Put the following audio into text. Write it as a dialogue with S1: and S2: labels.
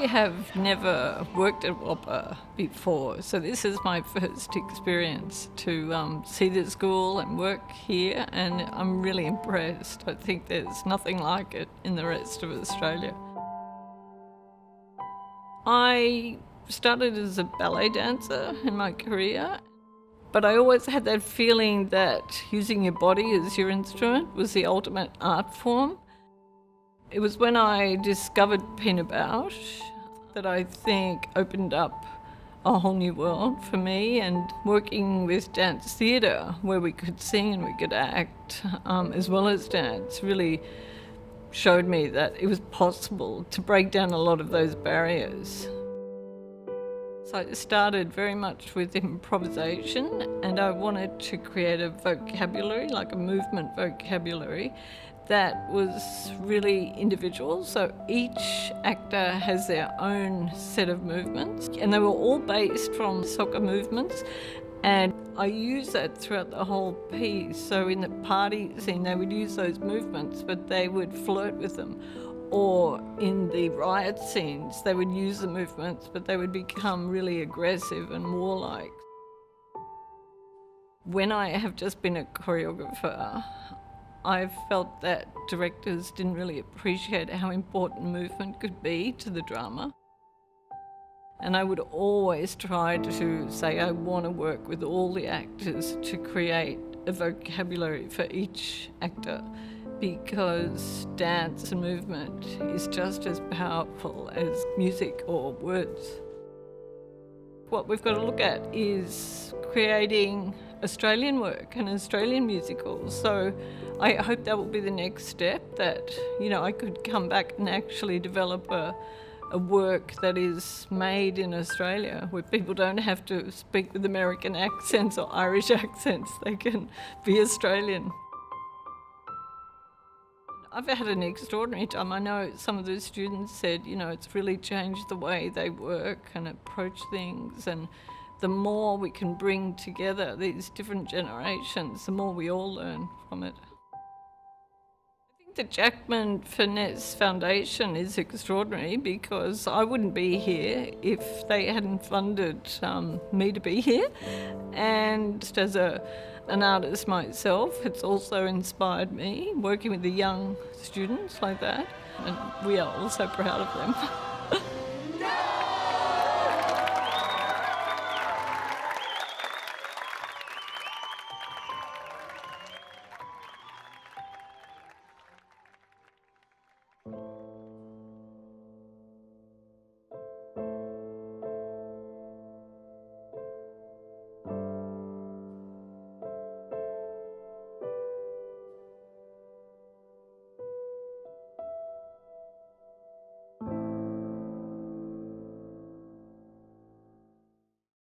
S1: have never worked at WAPA before, so this is my first experience to see the school and work here, and I'm really impressed. I think there's nothing like it in the rest of Australia. I started as a ballet dancer in my career, but I always had that feeling that using your body as your instrument was the ultimate art form. It was when I discovered Pina Bausch that I think opened up a whole new world for me, and working with dance theatre where we could sing and we could act as well as dance really showed me that it was possible to break down a lot of those barriers. So I started very much with improvisation, and I wanted to create a vocabulary, like a movement vocabulary, that was really individual. So each actor has their own set of movements, and they were all based from soccer movements. And I use that throughout the whole piece. So in the party scene, they would use those movements, but they would flirt with them. Or in the riot scenes, they would use the movements, but they would become really aggressive and warlike. When I have just been a choreographer, I've felt that directors didn't really appreciate how important movement could be to the drama. And I would always try to say I want to work with all the actors to create a vocabulary for each actor, because dance and movement is just as powerful as music or words. What we've got to look at is creating Australian work and Australian musicals. So I hope that will be the next step, that, you know, I could come back and actually develop a work that is made in Australia, where people don't have to speak with American accents or Irish accents. They can be Australian. I've had an extraordinary time. I know some of the students said, you know, it's really changed the way they work and approach things, and the more we can bring together these different generations, the more we all learn from it. I think the Jackman Finesse Foundation is extraordinary, because I wouldn't be here if they hadn't funded me to be here. And as an artist myself, it's also inspired me, working with the young students like that, and we are also proud of them.